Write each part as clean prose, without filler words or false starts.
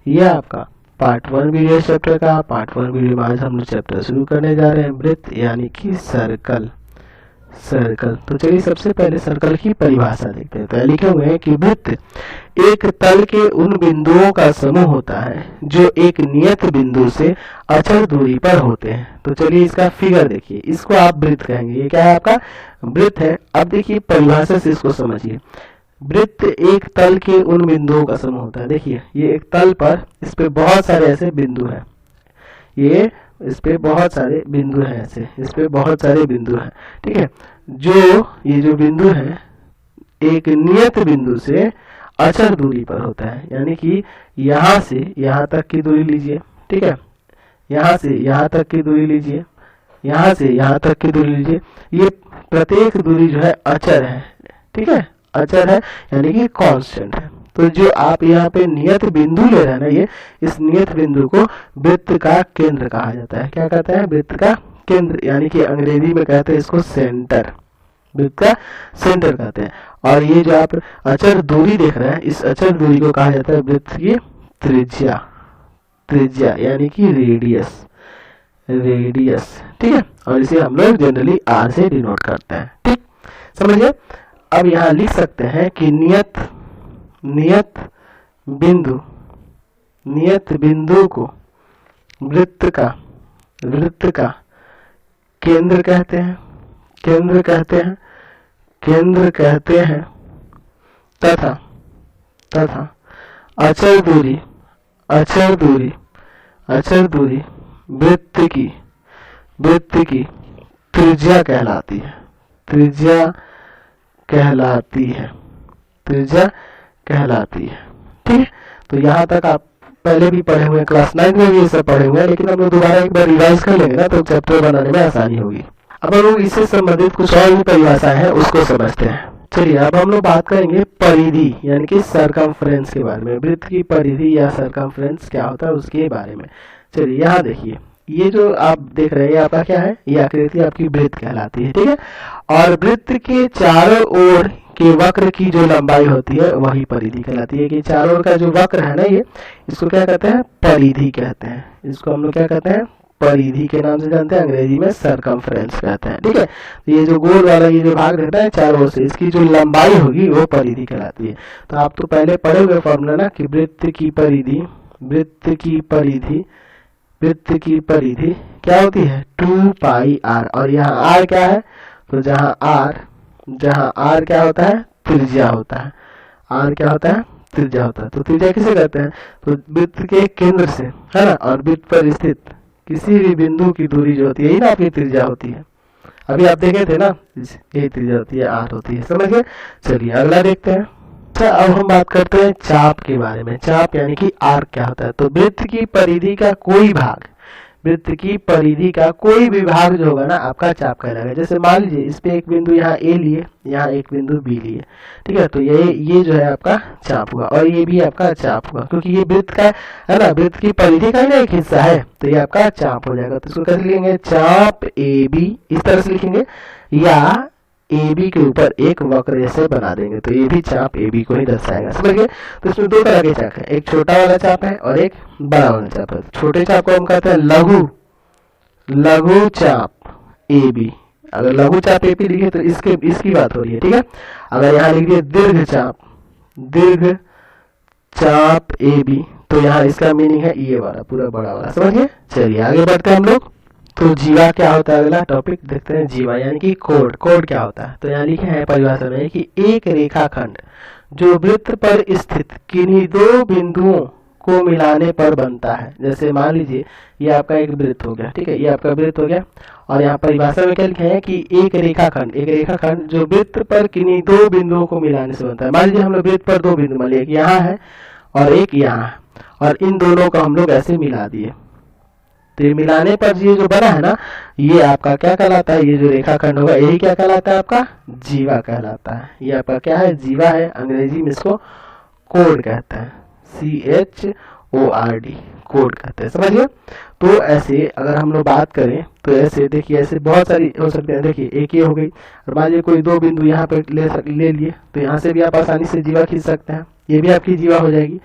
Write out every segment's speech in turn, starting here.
ये आपका part 1 video chapter का। पार्ट 1 वीडियो में आज हम लोग चैप्टर शुरू करने जा रहे हैं वृत्त यानी कि सर्कल। तो चलिए सबसे पहले सर्कल की परिभाषा देखते हैं। तो लिखे हुए हैं कि वृत्त एक तल के उन बिंदुओं का समूह होता है जो एक नियत बिंदु से अचल दूरी पर होते हैं। तो चलिए इसका फिगर देखिए, इसको आप वृत्त कहेंगे। ये क्या है? आपका वृत्त है। अब देखिए परिभाषा से इसको समझिए। वृत्त एक तल के उन बिंदुओं का समूह होता है। देखिए ये एक तल पर, इस पे बहुत सारे ऐसे बिंदु हैं, ये इस पे बहुत सारे बिंदु हैं, ऐसे इस पे बहुत सारे बिंदु हैं, ठीक है। ये जो बिंदु है एक नियत बिंदु से अचल दूरी पर होता है, यानी कि यहाँ से यहाँ तक की दूरी लीजिए, ठीक है। यहाँ से यहाँ तक की दूरी लीजिए, यहाँ से यहाँ तक की दूरी लीजिए। ये प्रत्येक दूरी जो है अचल है, ठीक है, अचल है यानी कि कांस्टेंट है। तो जो आप यहाँ पे नियत बिंदु ले रहे हैं ना, ये इस नियत बिंदु को वृत्त का केंद्र कहा जाता है। क्या कहते हैं? वृत्त का केंद्र, यानी कि अंग्रेजी में कहते हैं इसको सेंटर, वृत्त का सेंटर कहते हैं। और ये जो आप अचल दूरी देख रहे हैं, इस अचल दूरी को कहा जाता है वृत्त की त्रिज्या यानी कि रेडियस, ठीक है। और इसे हम लोग जनरली आर से डिनोट करते हैं, ठीक, समझिए। अब यहाँ लिख सकते हैं कि नियत बिंदु को वृत्त का केंद्र कहते हैं तथा अचल दूरी वृत्त की त्रिज्या कहलाती है, ठीक है। तो यहाँ तक आप पहले भी पढ़े हुए हैं, क्लास 9 में भी ये सब पढ़े हुए हैं, लेकिन हम लोग दोबारा एक बार रिवाइज कर लेंगे ना, तो चैप्टर बनाने में आसानी होगी। अब हम लोग इससे संबंधित कुछ और भी परिभाषाएं हैं, उसको समझते हैं। चलिए अब हम लोग बात करेंगे परिधि यानी कि सरकमफ्रेंस के बारे में। वृत्त की परिधि या सरकमफ्रेंस क्या होता है उसके बारे में। चलिए यहाँ देखिए, ये जो आप देख रहे हैं ये आपका क्या है? ये आकृति आपकी वृत्त कहलाती है, ठीक है। और वृत्त के चारों ओर के वक्र की जो लंबाई होती है वही परिधि कहलाती है। कि चारों ओर का जो वक्र है ना, ये इसको क्या कहते हैं? परिधि कहते हैं। इसको हम लोग क्या कहते हैं? परिधि के नाम से जानते हैं, अंग्रेजी में सरकमफ्रेंस कहते हैं, ठीक है। तो ये जो गोल वाला ये जो भाग रहता है चारों ओर से, इसकी जो लंबाई होगी वो परिधि कहलाती है। तो आप तो पहले पढ़े हुए फॉर्मूला ना कि वृत्त की परिधि क्या होती है? 2 पाई r। और यहाँ r क्या है? तो जहाँ r क्या होता है? त्रिज्या होता है। r क्या होता है? त्रिज्या होता है। तो त्रिज्या किसे कहते हैं? तो वृत्त के केंद्र से, है ना, और वृत्त पर स्थित किसी भी बिंदु की दूरी जो होती है यही ना आपकी त्रिज्या होती है। अभी आप देखे थे ना, यही त्रिज्या होती है, r होती है, समझ गए। चलिए अगला देखते हैं। अच्छा अब हम बात करते हैं चाप के बारे में। चाप यानी कि आर्क क्या होता है? तो वृत्त की परिधि का कोई भी भाग जो होगा ना आपका चाप कहलाएगा। जैसे मान लीजिए इस पे एक बिंदु यहाँ ए लिए, यहाँ एक बिंदु बी लिए, ठीक है। तो ये जो है आपका चाप हुआ, और ये भी आपका चाप हुआ, क्योंकि ये वृत्त का है ना, वृत्त की परिधि का ही ना एक हिस्सा है, तो ये आपका चाप हो जाएगा। तो इसको कैसे लिखेंगे? चाप ए बी, इस तरह से लिखेंगे, या ए बी के ऊपर एक वक्र जैसे बना देंगे, तो ये भी चाप ए बी को ही दर्शाएगा, समझ गए। तो इसमें दो तरह के चाप है, एक छोटा वाला चाप है और एक बड़ा वाला चाप है। छोटे चाप को हम कहते हैं लघु चाप ए बी। अगर लघु चाप ए बी लिखे तो इसकी बात हो रही है, ठीक है। अगर यहाँ लिख दिए दीर्घ चाप ए बी, तो यहाँ इसका मीनिंग है ये वाला पूरा बड़ा वाला, समझ गए। चलिए आगे बढ़ते हैं हम लोग। तो जीवा क्या होता है? अगला टॉपिक देखते हैं जीवा यानी कि कोड क्या होता है? तो यहाँ लिखे हैं परिभाषा में कि एक रेखाखंड जो वृत्त पर स्थित किन्हीं दो बिंदुओं को मिलाने पर बनता है। जैसे मान लीजिए ये आपका एक वृत्त हो गया, ठीक है, ये आपका वृत्त हो गया, और यहाँ परिभाषा में क्या लिखे हैं कि एक रेखाखंड जो वृत्त पर किन्हीं दो बिंदुओं को मिलाने से बनता है। मान लीजिए हम लोग वृत्त पर दो बिंदु मान लिया, एक यहाँ है और एक यहाँ है, और इन दोनों को हम लोग ऐसे मिला दिए, तो ये मिलाने पर ये जो बना है ना, ये आपका क्या कहलाता है? ये जो रेखाखंड होगा यही क्या कहलाता है? आपका जीवा कहलाता है। ये आपका क्या है? जीवा है। अंग्रेजी में इसको कोड कहते हैं, CHORD, कोड कहते हैं, समझिए। तो ऐसे अगर हम लोग बात करें तो ऐसे देखिए, ऐसे बहुत सारी हो सकते हैं। देखिए एक ये हो गई, और मान लीजिए कोई दो बिंदु यहाँ पे ले लिए, तो यहाँ से भी आप आसानी से जीवा खींच सकते हैं, ये भी आपकी जीवा हो जाएगी।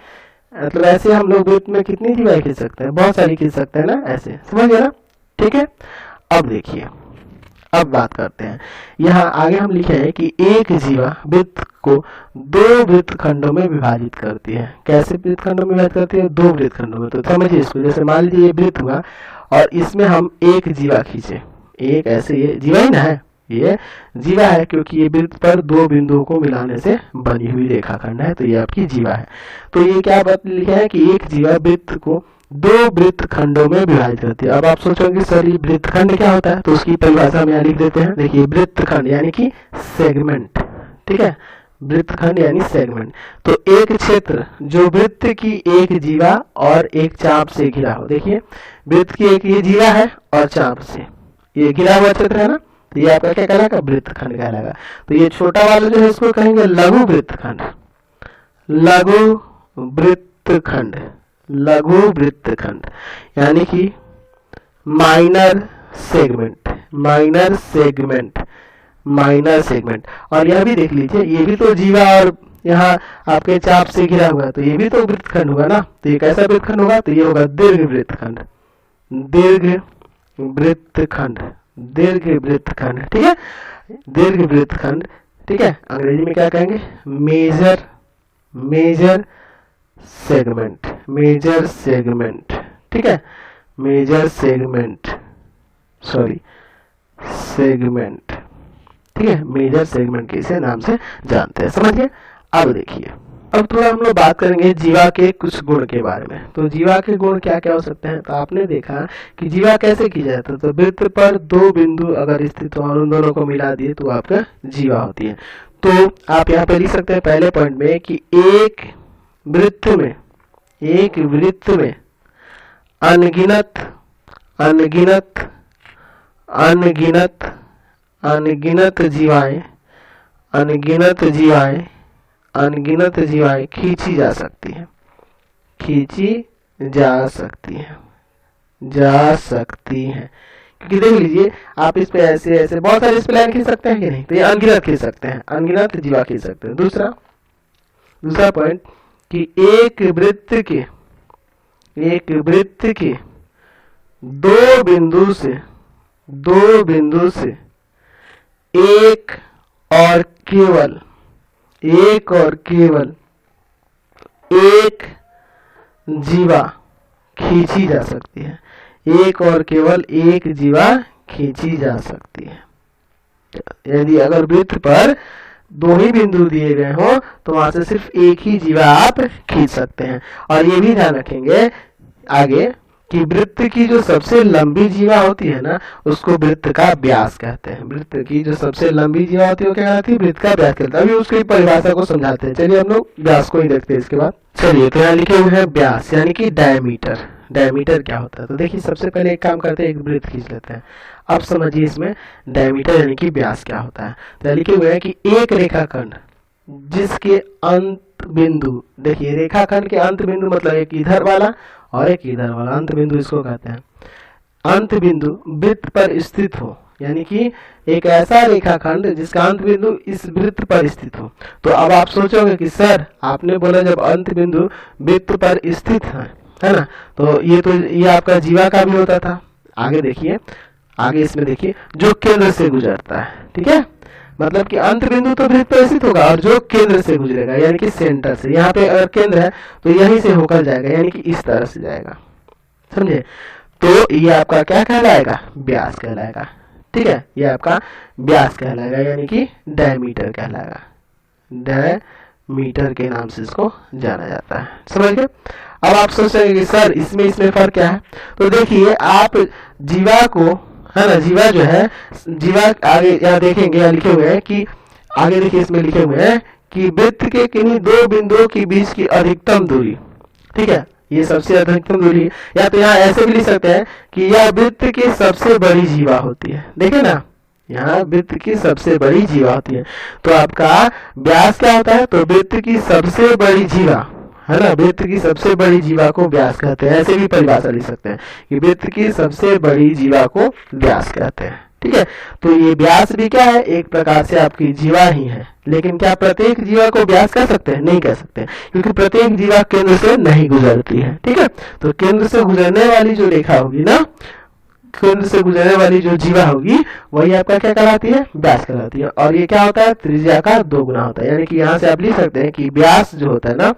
मतलब ऐसे हम लोग वृत्त में कितनी जीवाएं खींच सकते हैं, बहुत सारी खींच सकते हैं ना, ऐसे समझ गए ना। ठीक है, अब देखिए, अब बात करते हैं, यहाँ आगे हम लिखे हैं कि एक जीवा वृत्त को दो वृत्त खंडों में विभाजित करती है। कैसे वृत्त खंडों में विभाजित करती है? दो वृत्त खंडों में। तो समझिए इसको, जैसे मान लीजिए ये वृत्त हुआ और इसमें हम एक जीवा खींचे, एक ऐसे, ये जीवा ही ना है, ये जीवा है क्योंकि ये वृत्त पर दो बिंदुओं को मिलाने से बनी हुई रेखाखंड है, तो ये आपकी जीवा है। तो ये क्या बात लिखा है कि एक जीवा वृत्त को दो वृत्त खंडों में विभाजित करती है। अब आप सोचोगे सर ये वृत्त खंड क्या होता है, तो उसकी परिभाषा हम यहाँ लिख देते हैं। देखिए वृत्त खंड यानी कि सेगमेंट, ठीक है, वृत्त खंड यानी सेगमेंट। तो एक क्षेत्र जो वृत्त की एक जीवा और एक चाप से घिरा हो। देखिए वृत्त की एक ये जीवा है और चाप से ये घिरा हुआ क्षेत्र है ना, तो ये आपका क्या कहलाएगा? वृत्त खंड कहलाएगा। तो ये छोटा वाला जो है इसको कहेंगे लघु वृत्त खंड, लघु वृत्त खंड, लघु वृत्त खंड यानी कि minor segment, minor segment, minor segment. और यह भी देख लीजिए, ये भी तो जीवा और यहाँ आपके चाप से घिरा हुआ है, तो ये भी तो वृत्त खंड होगा ना। तो ये कैसा वृत्त खंड होगा? तो ये होगा दीर्घ वृत्त खंड, दीर्घ वृत्त खंड, दीर्घ वृत्त खंड, ठीक है, दीर्घ वृत्त खंड, ठीक है। अंग्रेजी में क्या कहेंगे? Major, major segment, major segment, ठीक है, मेजर सेगमेंट, सॉरी सेगमेंट, ठीक है, मेजर सेगमेंट के इसे नाम से जानते हैं, समझिए। अब देखिए, अब थोड़ा हम लोग बात करेंगे जीवा के कुछ गुण के बारे में। तो जीवा के गुण क्या क्या हो सकते हैं? तो आपने देखा कि जीवा कैसे की जाता है, तो वृत्त पर दो बिंदु अगर स्थित हो और उन दोनों को मिला दिए तो आपका जीवा होती है। तो आप यहाँ पे लिख सकते हैं पहले पॉइंट में कि एक वृत्त में, एक वृत्त में अनगिनत, अनगिनत, अनगिनत, अनगिनत जीवाएं, अनगिनत जीवाएं, अनगिनत जीवाएं खींची जा सकती हैं, खींची जा सकती हैं, जा सकती हैं। क्योंकि देख लीजिए आप इस पे ऐसे ऐसे बहुत सारे इस पे लाइन खींच सकते हैं कि नहीं, तो ये अनगिनत खींच सकते हैं, अनगिनत जीवा खींच सकते हैं। दूसरा, दूसरा पॉइंट कि एक वृत्त के, एक वृत्त के दो बिंदु से, दो बिंदु से एक और केवल, एक और केवल एक जीवा खींची जा सकती है, एक और केवल एक जीवा खींची जा सकती है। यदि अगर वृत्त पर दो ही बिंदु दिए गए हो तो वहां से सिर्फ एक ही जीवा आप खींच सकते हैं। और ये भी ध्यान रखेंगे आगे कि वृत्त की जो सबसे लंबी जीवा होती है ना, उसको वृत्त का व्यास कहते हैं। वृत्त की जो सबसे लंबी जीवा होती है वो क्या कहलाती है? वृत्त का व्यास कहते हैं। अभी उसकी परिभाषा को समझाते हैं। चलिए हम लोग व्यास को ही देखते हैं इसके बाद। चलिए, तो यहाँ लिखे हुए हैं व्यास यानी कि डायमीटर। डायमीटर क्या होता है? तो देखिए सबसे पहले एक काम करते हैं, एक वृत्त खींच लेते हैं। अब समझिए इसमें डायमीटर यानी कि व्यास क्या होता है। तो लिखे हुए हैं कि एक रेखाखंड जिसके अंत बिंदु, देखिए रेखाखंड के अंत बिंदु मतलब एक इधर वाला और एक इधर वाला, अंत बिंदु इसको कहते हैं। अंत बिंदु वृत्त पर स्थित हो, यानी कि एक ऐसा रेखाखंड जिसका अंत बिंदु इस वृत्त पर स्थित हो। तो अब आप सोचोगे कि सर आपने बोला जब अंत बिंदु वृत्त पर स्थित है ना, तो ये आपका जीवा का भी होता था। आगे देखिए, आगे इसमें देखिए जो केंद्र से गुजरता है, ठीक है, मतलब कि अंत बिंदु तो वृत्त पर स्थित होगा और जो केंद्र से गुजरेगा यानी कि सेंटर से, यहाँ पे अगर केंद्र है तो यहीं से होकर जाएगा यानी कि इस तरह से जाएगा, समझे। तो ये आपका क्या कहलाएगा? व्यास कहलाएगा, ठीक है, ये आपका व्यास कहलाएगा यानी कि डायमीटर कहलाएगा। डायमीटर के नाम से इसको जाना जाता है, समझ गए। अब आप सोच रहे हैं कि सर इसमें फर्क क्या है? तो देखिए आप जीवा को, है ना, जीवा जो है, जीवा आगे यहाँ देखेंगे, यहाँ लिखे हुए हैं कि आगे देखिए इसमें लिखे हुए हैं कि वृत्त के किन्हीं दो बिंदुओं के बीच की अधिकतम दूरी, ठीक है, ये सबसे अधिकतम दूरी है। या तो यहाँ ऐसे भी लिख सकते हैं कि यह वृत्त की सबसे बड़ी जीवा होती है। देखे ना, यहाँ वृत्त की सबसे बड़ी जीवा होती है। तो आपका व्यास क्या होता है? तो वृत्त की सबसे बड़ी जीवा, है ना, वृत्त की सबसे बड़ी जीवा को व्यास कहते हैं। ऐसे भी परिभाषा लिख सकते हैं कि वृत्त की सबसे बड़ी जीवा को व्यास कहते हैं, ठीक है। तो ये व्यास भी क्या है, एक प्रकार से आपकी जीवा ही है, लेकिन क्या प्रत्येक जीवा को व्यास कह सकते हैं? नहीं कह सकते, क्योंकि प्रत्येक जीवा केंद्र से नहीं गुजरती है। ठीक है, तो केंद्र से गुजरने वाली जो रेखा होगी ना, केंद्र से गुजरने वाली जो जीवा होगी वही आपका क्या कहलाती है? व्यास कहलाती है। और ये क्या होता है? त्रिज्या का 2 गुना होता है। यानी कि यहाँ से आप लिख सकते हैं कि व्यास जो होता है ना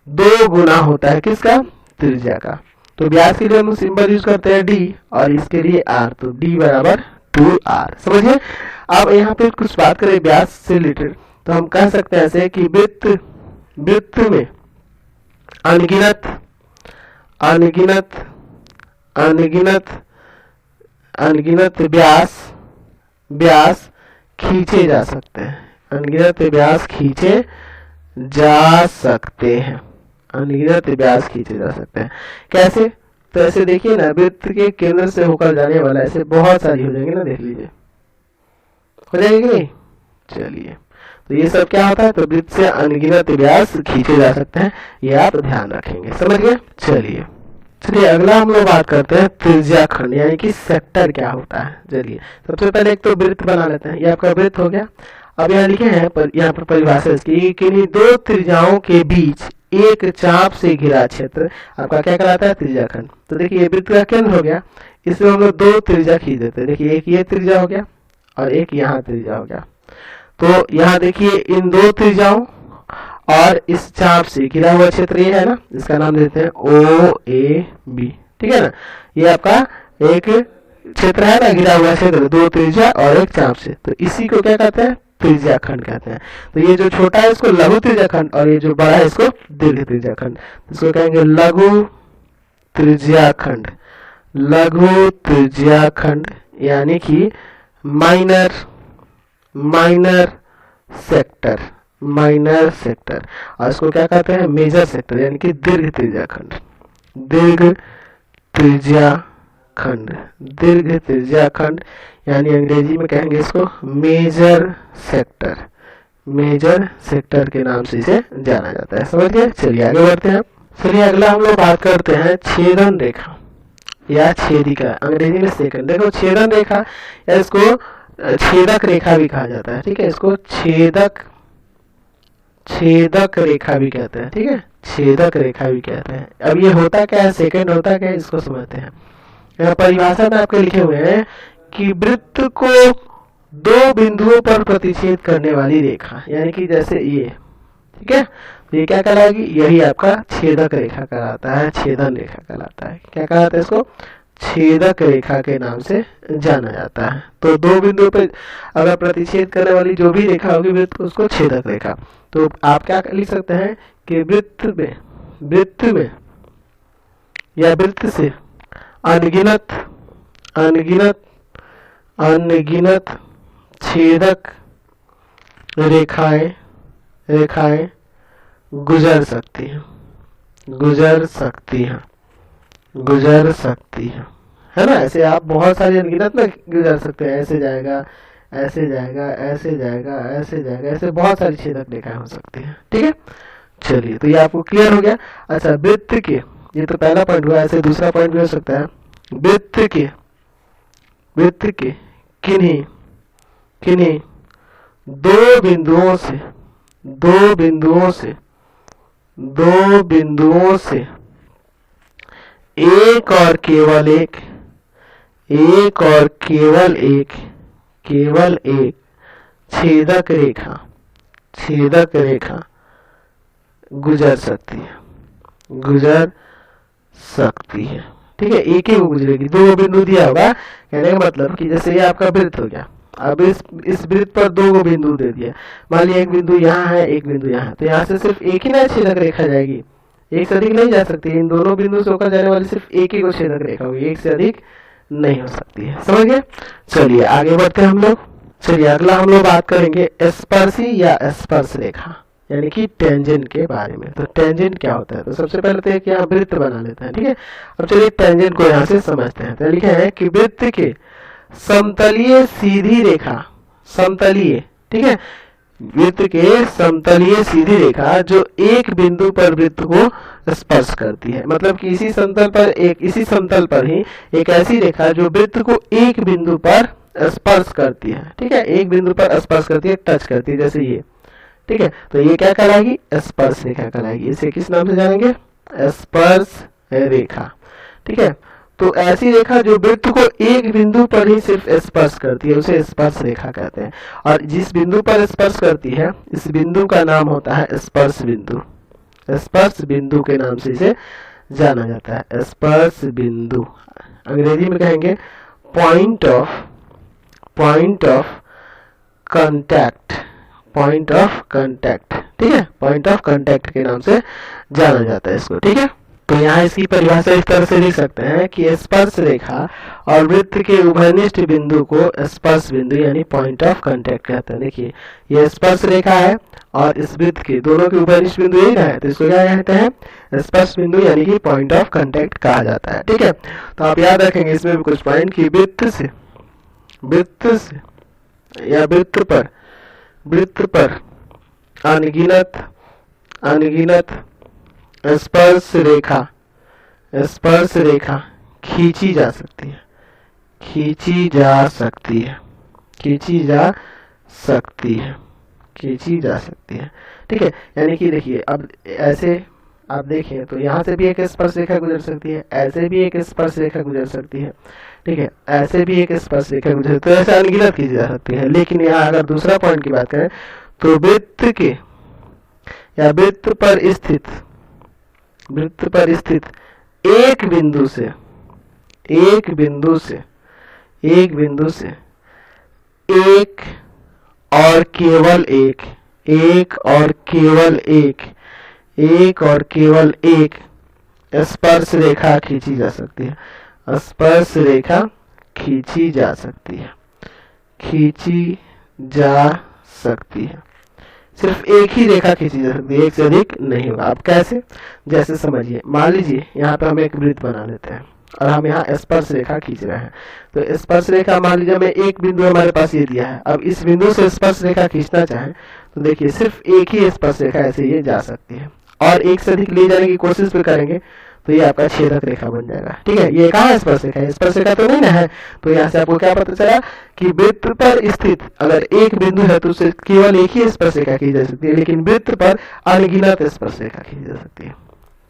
2 गुना होता है किसका? त्रिज्या का। तो व्यास के लिए हम सिंबल यूज करते हैं डी और इसके लिए आर, तो डी बराबर 2r। समझिए। अब यहाँ पे कुछ बात करें व्यास से रिलेटेड, तो हम कह सकते हैं ऐसे कि वृत्त में अनगिनत अनगिनत अनगिनत अनगिनत व्यास खींचे जा सकते हैं। अनगिनत व्यास खींचे जा सकते हैं। अनगिनत व्यास खींचे जा सकते हैं। कैसे? तो ऐसे देखिए ना, वृत्त के केंद्र से होकर जाने वाला ऐसे बहुत सारी हो जाएंगे ना, देख लीजिए हो जाएगी कि नहीं? चलिए, तो ये सब क्या होता है? तो वृत्त से अनगिनत व्यास खींचे जा सकते हैं, ये आप ध्यान रखेंगे। समझ गए? चलिए अगला हम लोग बात करते हैं त्रिज्या खंड, यानी कि सेक्टर क्या होता है। चलिए सबसे पहले एक तो वृत्त बना लेते हैं। ये आपका वृत्त हो गया। अब यहाँ लिखे हैं यहाँ पर परिभाषा इसकी, किन्हीं 2 त्रिज्याओं के बीच एक चाप से घिरा क्षेत्र आपका क्या कहलाता है? त्रिज्या खंड। तो देखिए ये वृत्त का केंद्र हो गया, इसमें हम लोग 2 त्रिज्या खींच देते हैं। देखिए एक ये त्रिज्या हो गया और एक यहाँ त्रिज्या हो गया। तो यहाँ देखिए इन 2 त्रिज्याओं और इस चाप से घिरा हुआ क्षेत्र ये है ना, इसका नाम देते हैं OAB। ठीक है ना, ये आपका एक क्षेत्र है ना, घिरा हुआ क्षेत्र, 2 त्रिज्या और एक चाप से, तो इसी को क्या कहते हैं? त्रिज्या खंड कहते हैं। तो ये जो छोटा है इसको लघु त्रिज्या खंड और ये जो बड़ा है इसको दीर्घ त्रिज्या खंड। इसको कहेंगे लघु त्रिज्या खंड। लघु त्रिज्या खंड यानी कि माइनर सेक्टर। Minor sector. और इसको क्या कहते हैं? मेजर सेक्टर, यानी कि दीर्घ त्रिज्या खंड। दीर्घ त्रिज्या खंड। दीर्घ त्रिज्या खंड यानी अंग्रेजी में कहेंगे इसको मेजर सेक्टर। मेजर सेक्टर के नाम से इसे जाना जाता है। समझ गए? चलिए आगे बढ़ते हैं। चलिए अगला हम लोग बात करते हैं छेदन रेखा या छेदिका, अंग्रेजी में सेकंड। देखो छेदन रेखा या इसको छेदक रेखा भी कहा जाता है। ठीक है, इसको छेदक रेखा भी कहते हैं। ठीक है, छेदक रेखा भी कहते हैं। अब ये होता क्या है? सेकंड होता क्या है? इसको समझते हैं। यहाँ परिभाषा में आपके लिखे हुए हैं कि वृत्त को 2 बिंदुओं पर प्रतिच्छेद करने वाली रेखा, यानी कि जैसे ये। ठीक है, तो ये क्या कहलाएगी? यही आपका छेदक रेखा कहलाता है, छेदन रेखा कहलाता है। क्या कहलाता है इसको? छेदक रेखा के नाम से जाना जाता है। तो 2 बिंदुओं पर अगर प्रतिच्छेद करने वाली जो भी रेखा होगी वृत्त को, उसको छेदक रेखा। तो आप क्या लिख सकते हैं कि वृत्त में या वृत्त से अनगिनत छेदक रेखाएं गुजर सकती हैं, है ना। ऐसे आप बहुत सारी अनगिनत में गुजर सकते हैं। ऐसे जाएगा, ऐसे जाएगा, ऐसे जाएगा, ऐसे जाएगा, ऐसे बहुत सारी छेदक रेखाएं हो सकती हैं। ठीक है, चलिए तो ये आपको क्लियर हो गया। अच्छा, वृत्त के, ये तो पहला पॉइंट हुआ, ऐसे दूसरा पॉइंट भी हो सकता है। वृत्त के किन्हीं 2 बिंदुओं से एक और केवल एक छेदक रेखा गुजर सकती है। ठीक है, एक ही वो गुजरेगी। 2 बिंदु दिया होगा, कहने का मतलब कि जैसे ये आपका वृत्त हो गया। अब इस वृत्त पर 2 बिंदु दे दिया। मान लिया एक बिंदु यहाँ है, एक बिंदु यहाँ है, तो यहाँ से सिर्फ एक ही ना छेदक रेखा जाएगी, एक से अधिक नहीं जा सकती। इन दोनों बिंदु से होकर जाने वाली सिर्फ एक ही को छेदक रेखा होगी, एक से अधिक नहीं हो सकती है। समझ गए? चलिए आगे बढ़ते हैं हम लोग। चलिए अगला हम लोग बात करेंगे स्पर्शी या स्पर्श रेखा, यानी कि टेंजेंट के बारे में। तो टेंजेंट क्या होता है? तो सबसे पहले तो एक यहाँ वृत्त बना लेते हैं। ठीक है, अब चलिए टेंजेंट को यहाँ से समझते हैं। तो लिखे हैं कि वृत्त के समतलीय सीधी रेखा, ठीक है, वृत्त के समतलीय सीधी रेखा जो एक बिंदु पर वृत्त को स्पर्श करती है। मतलब कि इसी समतल पर ही एक ऐसी रेखा जो वृत्त को एक बिंदु पर स्पर्श करती है, ठीक है, एक बिंदु पर स्पर्श करती है, टच करती है, जैसे ये, ठीक है, तो ये क्या कहलाएगी, स्पर्श रेखा कहलाएगी। इसे किस नाम से जानेंगे, स्पर्श रेखा, ठीक है। तो ऐसी रेखा जो वृत्त को एक बिंदु पर ही सिर्फ स्पर्श करती है उसे स्पर्श रेखा कहते हैं, और जिस बिंदु पर स्पर्श करती है इस बिंदु का नाम होता है स्पर्श बिंदु। स्पर्श बिंदु के नाम से इसे जाना जाता है, स्पर्श बिंदु। अंग्रेजी में कहेंगे point of contact, point of contact, ठीक है, पॉइंट ऑफ कांटेक्ट के नाम से जाना जाता है इसको, ठीक है। तो यहाँ इसकी परिभाषा इस तरह से लिख सकते हैं कि स्पर्श रेखा और वृत्त के उभयनिष्ठ बिंदु को स्पर्श बिंदु यानी पॉइंट ऑफ कांटेक्ट कहते हैं। देखिए ये स्पर्श रेखा है और इस वृत्त के दोनों के उभयनिष्ठ बिंदु यही ना है, तो इसको क्या कहते हैं, स्पर्श बिंदु यानी कि पॉइंट ऑफ कांटेक्ट कहा जाता है, ठीक है। तो आप याद रखेंगे इसमें भी कुछ पॉइंट की वृत्त से या वृत्त पर अनगिनत स्पर्श रेखा खींची जा सकती है, ठीक है। यानी कि देखिए अब ऐसे आप देखें तो यहाँ से भी एक स्पर्श रेखा गुजर सकती है, ऐसे भी एक स्पर्श रेखा गुजर सकती है, ठीक है, ऐसे भी एक स्पर्श रेखा गुजर सकती है, तो ऐसे अनगिनत खींची जा सकती है। लेकिन यहाँ अगर दूसरा पॉइंट की बात करें तो वृत्त के या वृत्त पर स्थित एक बिंदु से एक और केवल एक स्पर्श रेखा खींची जा सकती है, सिर्फ एक ही रेखा खींची जा सकती है, एक से अधिक नहीं होगा। अब कैसे, जैसे समझिए, मान लीजिए यहाँ पे हम एक वृत्त बना लेते हैं और हम यहाँ स्पर्श रेखा खींच रहे हैं, तो स्पर्श रेखा मान लीजिए हमें एक बिंदु हमारे पास ये दिया है, अब इस बिंदु से स्पर्श रेखा खींचना चाहें तो देखिए सिर्फ एक ही स्पर्श रेखा ऐसे ये जा सकती है, और एक से अधिक ले जाने की कोशिश भी करेंगे तो ये आपका छेदक रेखा बन जाएगा, ठीक है। ये कहाँ है स्पर्श रेखा, स्पर्श रेखा तो नहीं ना है, तो यहाँ से आपको क्या पता चला कि वृत्त पर स्थित अगर एक बिंदु है तो उससे केवल एक ही स्पर्श रेखा खींची जा सकती है, लेकिन वृत्त पर अनगिनत स्पर्श रेखा खींची जा सकती है,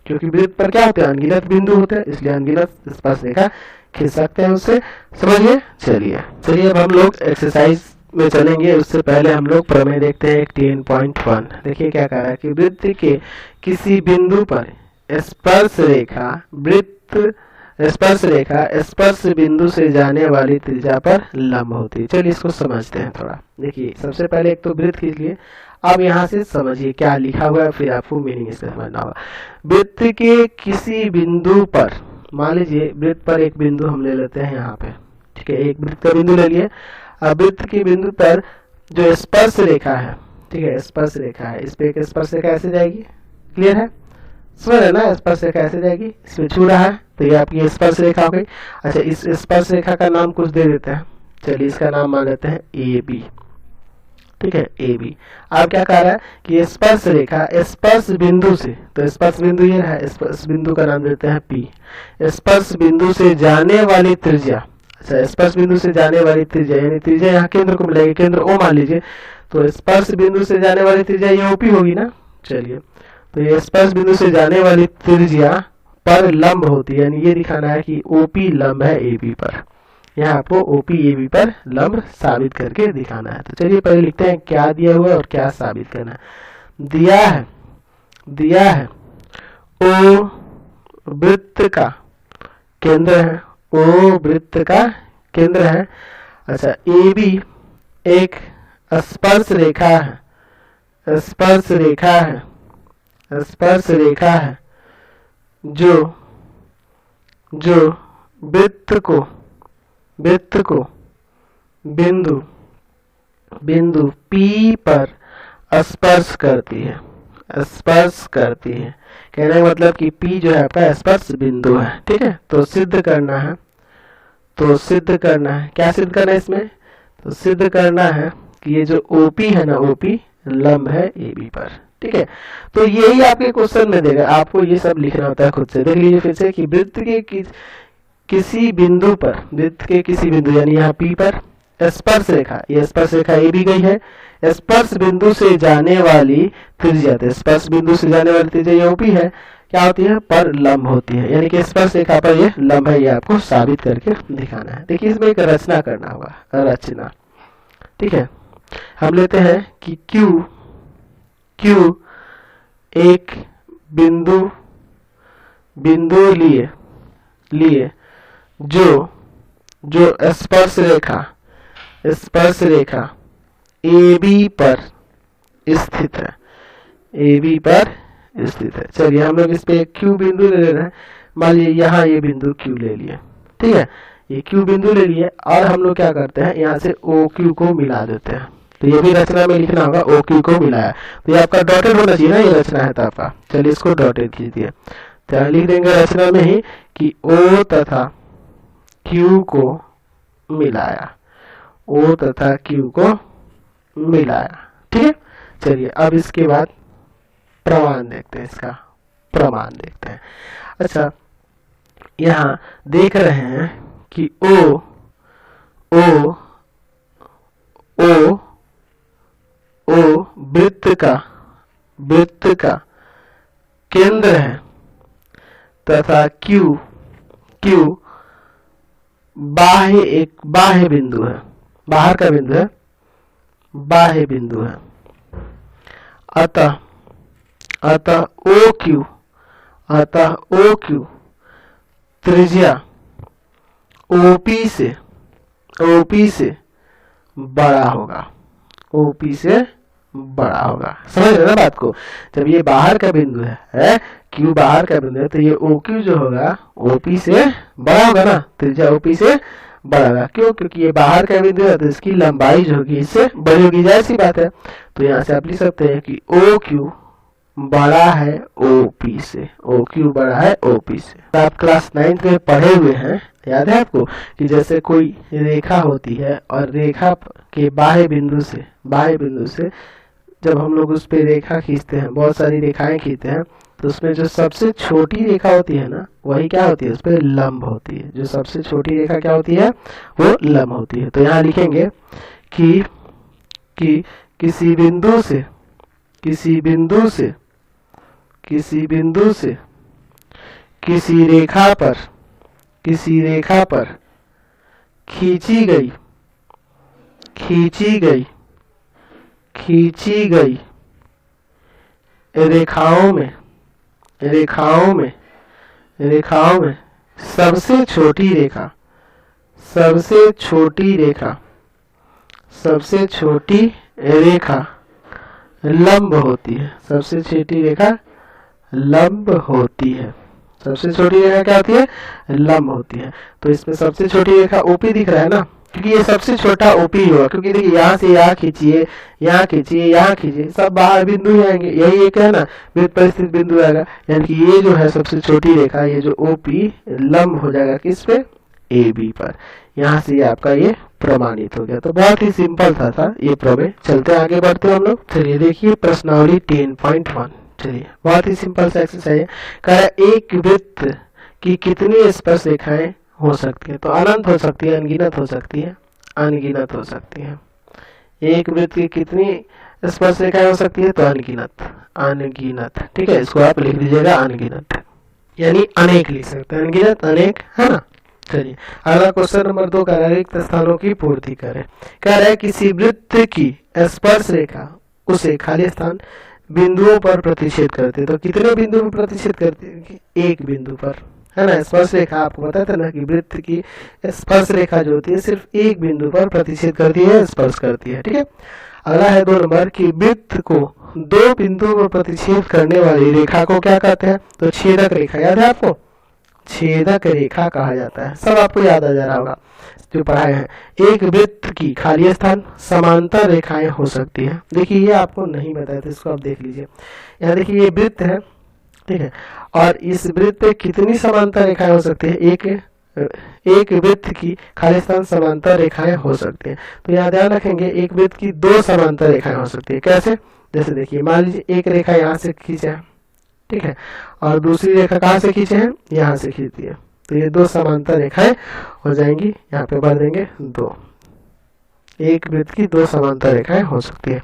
क्योंकि वृत्त पर क्या होते हैं, अनगिनत बिंदु होते हैं, इसलिए अनगिनत स्पर्श रेखा खींच सकते हैं उससे, समझिए। चलिए अब हम लोग एक्सरसाइज में चलेंगे, उससे पहले हम लोग प्रमेय देखते हैं 10.1। देखिए क्या कह रहा है कि वृत्त के किसी बिंदु पर स्पर्श रेखा स्पर्श बिंदु से जाने वाली त्रिज्या पर लंब होती है। चलिए इसको समझते हैं थोड़ा। देखिए सबसे पहले एक तो वृत्त खींच लिए, अब यहाँ से समझिए क्या लिखा हुआ है, फिर आपको मीनिंग इसका समझना होगा। वृत्त के किसी बिंदु पर, मान लीजिए वृत्त पर एक बिंदु हम ले लेते हैं यहाँ पे, ठीक है, एक वृत्त का बिंदु ले लिए। अब वृत्त के बिंदु पर जो स्पर्श रेखा है, ठीक है, स्पर्श रेखा है, इस पे एक स्पर्श रेखा ऐसे जाएगी, क्लियर है, समझ रहे ना, स्पर्श रेखा ऐसे जाएगी, इसमें छू रहा है तो ये आपकी स्पर्श रेखा हो गई। अच्छा इस स्पर्श रेखा का नाम कुछ दे देते हैं, चलिए इसका नाम मान लेते हैं ए बी, ठीक है, ए बी। अब क्या कह रहा है कि स्पर्श रेखा स्पर्श बिंदु से, तो स्पर्श बिंदु ये है, स्पर्श बिंदु का नाम देते हैं पी, स्पर्श बिंदु से जाने वाली त्रिज्या, अच्छा स्पर्श बिंदु से जाने वाली त्रिज्या यानी त्रिज्या यहाँ केंद्र को मिलेगी, केंद्र ओ मान लीजिए, तो स्पर्श बिंदु से जाने वाली त्रिज्या ये ओपी होगी ना। चलिए तो ये स्पर्श बिंदु से जाने वाली त्रिज्या पर लंब होती है, यानी ये दिखाना है कि ओपी लंब है ए बी पर, यहाँ आपको ओपी ए बी पर लंब साबित करके दिखाना है। तो चलिए पहले लिखते हैं क्या दिया हुआ है और क्या साबित करना है। दिया है ओ वृत्त का केंद्र है, ओ वृत्त का केंद्र है। अच्छा ए बी एक स्पर्श रेखा है जो वृत्त को बिंदु P पर स्पर्श करती है। कहने का मतलब कि P जो है आपका स्पर्श बिंदु है, ठीक है। तो सिद्ध करना है, क्या सिद्ध करना है इसमें, तो सिद्ध करना है कि ये जो OP है ना, OP लंब है AB पर, ठीक है। तो यही आपके क्वेश्चन में देगा, आपको ये सब लिखना होता है खुद से। देख लीजिए फिर से कि वृत्त के किसी बिंदु यानी यहाँ P पर स्पर्श रेखा, ये स्पर्श रेखा ए भी गई है, स्पर्श बिंदु से जाने वाली त्रिज्या, तो स्पर्श बिंदु से जाने वाली त्रिज्या ये ओपी है, क्या होती है, पर लंब होती है, यानी कि स्पर्श रेखा पर ये लंब है, ये आपको साबित करके दिखाना है। देखिए इसमें एक रचना करना होगा, रचना, ठीक है। हम लेते हैं कि Q एक बिंदु लिए जो स्पर्श रेखा AB पर स्थित है, AB पर स्थित है। चलिए हम लोग इस पे Q बिंदु ले रहे हैं, मान लीजिए यहाँ ये बिंदु Q ले लिए, ठीक है, ये Q बिंदु ले लिए और हम लोग क्या करते हैं, यहाँ से OQ को मिला देते हैं। तो ये भी रचना में लिखना होगा, OQ को मिलाया, तो ये आपका डॉटेड होना चाहिए ना, ये रचना है तो आपका। चलिए इसको डॉटेड कीजिए, तो लिख देंगे रचना में ही कि O तथा Q को मिलाया, O तथा Q को मिलाया, ठीक है। चलिए अब इसके बाद प्रमाण देखते हैं, इसका प्रमाण देखते हैं। अच्छा, यहाँ देख रहे हैं कि O वृत्त का केंद्र है तथा Q बाह्य बिंदु है, बाहर का बिंदु है, बाह्य बिंदु है। अतः OQ त्रिज्या OP से बड़ा होगा, OP से बड़ा होगा। समझ रहे ना बात को, जब ये बाहर का बिंदु है Q बाहर का बिंदु है, तो ये OQ जो होगा OP से बड़ा होगा ना, त्रिज्या OP से बड़ा होगा। क्यों? क्योंकि ये बाहर का बिंदु है, तो इसकी लंबाई जो होगी इससे बड़ी होगी, जाहिर सी बात है। तो यहाँ से आप लिख सकते हैं कि OQ बड़ा है OP से, OQ बड़ा है OP से। तो आप क्लास 9th में पढ़े हुए हैं, याद है आपको, कि जैसे कोई रेखा होती है और रेखा के बाह्य बिंदु से जब हम लोग उस पे रेखा खींचते हैं, बहुत सारी रेखाएं खींचते हैं, तो उसमें जो सबसे छोटी रेखा होती है ना, वही क्या होती है, उस पर लंब होती है। जो सबसे छोटी रेखा क्या होती है, वो लंब होती है। तो यहाँ लिखेंगे कि किसी बिंदु से किसी रेखा पर खींची गई रेखाओं में सबसे छोटी रेखा लंब होती है, सबसे छोटी रेखा लंब होती है। सबसे छोटी रेखा क्या होती है, लंब होती है। तो इसमें सबसे छोटी रेखा OP दिख रहा है ना, क्योंकि ये सबसे छोटा OP होगा, क्योंकि देखिए यहाँ से यहाँ खींचिए, यहाँ खींचिए, सब बाहर बिंदु ही आएंगे, यही एक है ना वृत्त पर स्थित बिंदु आएगा, यानी कि ये जो है सबसे छोटी रेखा, ये जो OP लंब हो जाएगा किस पे, AB पर। यहाँ से ये आपका ये प्रमाणित हो गया। तो बहुत ही सिंपल था ये प्रमेय। चलते आगे बढ़ते हम लोग। चलिए देखिए प्रश्नावली 10.1। चलिए बहुत ही सिंपल सा एक्सरसाइज है। कह रहा है एक वृत्त की कितनी स्पर्श रेखाएं हो सकती है, तो अनंत हो सकती है, अनगिनत हो सकती है, अनगिनत हो सकती है। एक वृत्त की कितनी स्पर्श रेखाएं हो सकती है, तो अनगिनत, ठीक है, इसको आप लिख लीजिएगा अनगिनत, यानी अनेक लिख सकते हैं, अनगिनत अनेक, है ना। चलिए अगला क्वेश्चन नंबर 2 कह रहा है रिक्त स्थानों की पूर्ति करें। कह रहा है किसी वृत्त की स्पर्श रेखा उसे खाली स्थान बिंदुओं पर प्रतिच्छेद करते हैं, तो कितने बिंदु पर प्रतिच्छेद करते हैं, एक बिंदु पर, है ना। स्पर्श रेखा आपको पता था ना कि वृत्त की स्पर्श रेखा जो होती है सिर्फ एक बिंदु पर प्रतिच्छेद करती है, स्पर्श करती है, ठीक है। अगला है 2 नंबर की वृत्त को 2 बिंदुओं पर प्रतिच्छेद करने वाली रेखा को क्या कहते हैं, तो छेदक रेखा, याद है आपको, छेदक रेखा कहा जाता है। सब आपको याद आ जा रहा होगा जो पढ़ाए हैं। एक वृत्त की खाली स्थान समांतर रेखाएं हो सकती है। देखिए ये आपको नहीं बताया था, इसको आप देख लीजिए। यहाँ देखिए ये वृत्त है, ठीक है, और इस वृत्त पे कितनी समांतर रेखाएं हो सकती है, एक वृत्त की खाली स्थान समांतर रेखाएं हो सकती है। तो यहाँ ध्यान रखेंगे एक वृत्त की 2 समांतर रेखाएं हो सकती है। कैसे, जैसे देखिए मान लीजिए एक रेखा यहाँ से खींचे है, ठीक है, और दूसरी रेखा कहाँ से खींचे हैं, यहाँ से खींचती है, तो ये 2 समांतर रेखाएं हो जाएंगी। यहाँ पे भर देंगे 2, एक वृत्त की दो समांतर रेखाएं हो सकती है।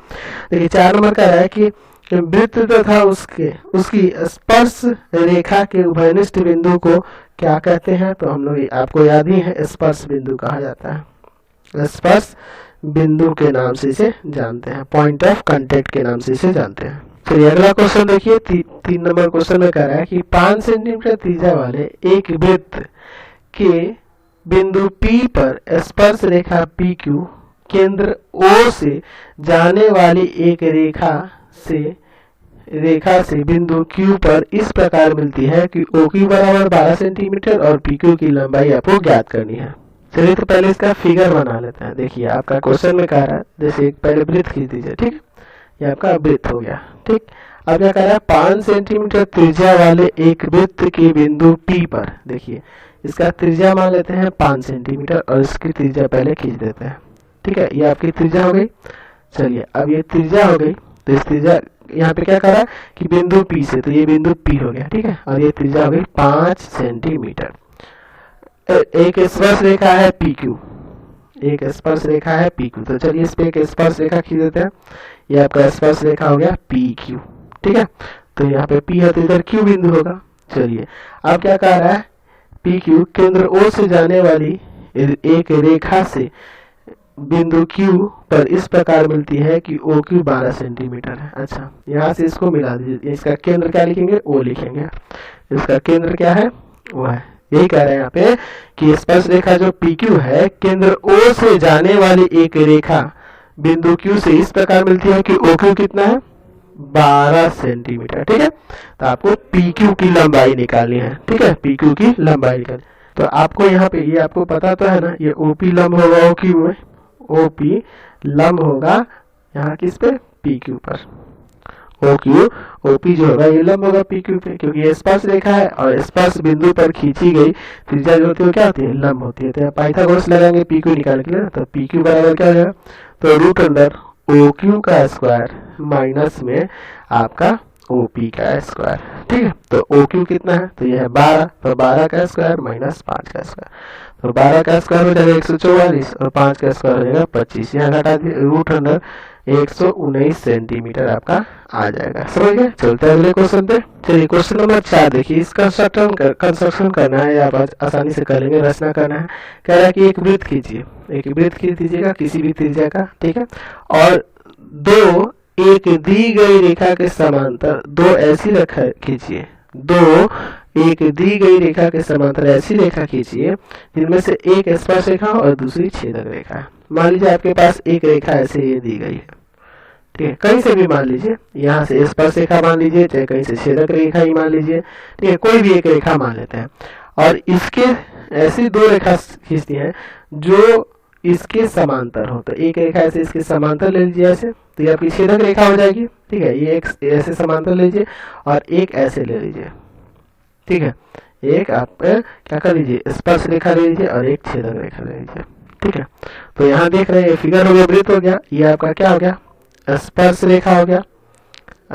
देखिए 4 नंबर का है कि वृत्त तथा उसकी स्पर्श रेखा के उभयनिष्ठ बिंदु को क्या कहते हैं? तो हम लोग आपको याद ही है, स्पर्श बिंदु कहा जाता है। स्पर्श बिंदु के नाम से इसे जानते हैं, पॉइंट ऑफ कांटेक्ट के नाम से इसे जानते हैं। चलिए अगला क्वेश्चन देखिए, 3 नंबर क्वेश्चन में कह रहा है कि 5 सेंटीमीटर त्रिज्या वाले एक वृत्त के बिंदु P पर स्पर्श रेखा PQ केंद्र O से जाने वाली एक रेखा से बिंदु Q पर इस प्रकार मिलती है कि OQ बराबर 12 सेंटीमीटर और PQ की लंबाई आपको ज्ञात करनी है। चलिए तो पहले इसका फिगर बना लेते हैं। देखिए आपका क्वेश्चन में कह रहा है, जैसे एक पहले वृत्त खींच दीजिए, ठीक है, ये आपका वृत्त हो गया, ठीक। अब क्या कह रहा है, 5 सेंटीमीटर त्रिज्या वाले एक वृत्त के बिंदु P पर, देखिए इसका त्रिज्या मान लेते हैं 5 सेंटीमीटर और इसकी त्रिज्या पहले खींच देते हैं, ठीक है, ये आपकी त्रिज्या हो गई। चलिए अब ये त्रिज्या हो गई, तो इस त्रिज्या यहाँ पे क्या कर रहा है कि बिंदु P से, तो ये बिंदु P हो गया, ठीक है, और ये त्रिज्या हो गई 5 सेंटीमीटर। एक स्पर्श रेखा है PQ, एक स्पर्श रेखा है PQ, तो चलिए इस पे एक स्पर्श रेखा खींच देते हैं। ये आपका स्पर्श रेखा हो गया PQ, ठीक है, तो यहाँ पे P है तो इधर Q बिंदु होगा। चलिए अब क्या कह रहा है, PQ केंद्र O से जाने वाली एक रेखा से बिंदु Q पर इस प्रकार मिलती है कि OQ 12 सेंटीमीटर है। अच्छा, यहाँ से इसको मिला दीजिए, इसका केंद्र क्या लिखेंगे, O लिखेंगे, इसका केंद्र क्या है, O है। यही कह रहे हैं यहाँ पे कि स्पर्श रेखा जो PQ है केंद्र O से जाने वाली एक रेखा बिंदु Q से इस प्रकार मिलती है कि OQ कितना है, 12 सेंटीमीटर, ठीक है। तो आपको PQ की लंबाई निकालनी है, ठीक है, PQ की लंबाई निकालनी। तो आपको यहाँ पे ये आपको पता तो है ना, ये OP लंब होगा OQ में, OP लंब होगा यहाँ किस पे, PQ पर। OP जो होगा ये लंब होगा PQ पे, क्योंकि ये स्पर्श रेखा है और स्पर्श बिंदु पर खींची गई त्रिज्या जो होती है क्या होती है, लंब होती है। तो पाइथागोरस लगाएंगे PQ निकाल के लिए, तो PQ बराबर क्या हो जाएगा, तो रूट अंडर OQ का स्क्वायर माइनस में आपका OP का स्क्वायर, ठीक है। तो OQ कितना है, तो यह है 12, तो 12 का स्क्वायर माइनस 5 का स्क्वायर, तो 12 का स्क्वायर हो जाएगा 144 और 5 का स्क्वायर हो जाएगा 25, यहाँ घटा दिए, रूट अंडर 119 सेंटीमीटर आपका आ जाएगा। समझ गए। चलते हैं अगले क्वेश्चन पे। चलिए क्वेश्चन नंबर 4 देखिए, इसका कंस्ट्रक्शन करना है या आसानी से कर लेंगे, रचना करना है। कह रहा है कि एक वृत्त खींचिए, एक वृत्त खींच दीजिएगा किसी भी त्रिज्या का, ठीक है, और दो एक दी गई रेखा के समांतर दो ऐसी रेखा खींचिए, दो एक दी गई रेखा के समांतर ऐसी रेखा खींचिए जिनमें से एक स्पर्श रेखा और दूसरी छेदक रेखा है। मान लीजिए आपके पास एक रेखा ऐसे ये दी गई है, ठीक है, कहीं से भी मान लीजिए, यहाँ से स्पर्श रेखा मान लीजिए, चाहे कहीं से छेदक रेखा ही मान लीजिए, ठीक है, कोई भी एक रेखा मान लेते हैं, और इसके ऐसी दो रेखा खींचती हैं जो इसके समांतर हो। तो एक रेखा ऐसे इसके समांतर ले लीजिए ऐसे, तो ये आपकी छेदक रेखा हो जाएगी, ठीक है, ये एक ऐसे समांतर लीजिए और एक ऐसे ले लीजिए, ठीक है, एक आप क्या कर लीजिए, स्पर्श रेखा ले लीजिए और एक छेदक रेखा ले लीजिए, ठीक है। तो यहाँ देख रहे हैं फिगर हो गया, वृत्त हो गया, ये आपका क्या हो गया, स्पर्श रेखा हो गया,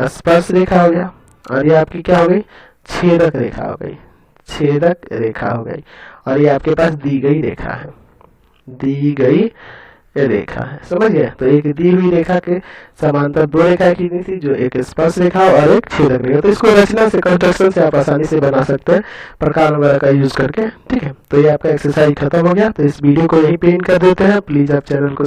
स्पर्श रेखा हो गया, और ये आपकी क्या हो गई, छेदक रेखा हो गई, छेदक रेखा हो गई, और ये आपके पास दी गई रेखा है, दी गई रेखा है। समझ गए। तो एक दी हुई रेखा के समांतर दो रेखाएं खींचनी थी, जो एक स्पर्श रेखा और एक छेदक रेखा। तो इसको रचना से, कंस्ट्रक्शन से आप आसानी से बना सकते हैं प्रकार वगैरह का यूज करके, ठीक है। तो ये आपका एक्सरसाइज खत्म हो गया। तो इस वीडियो को यहीं पे एंड कर देते हैं। प्लीज आप चैनल को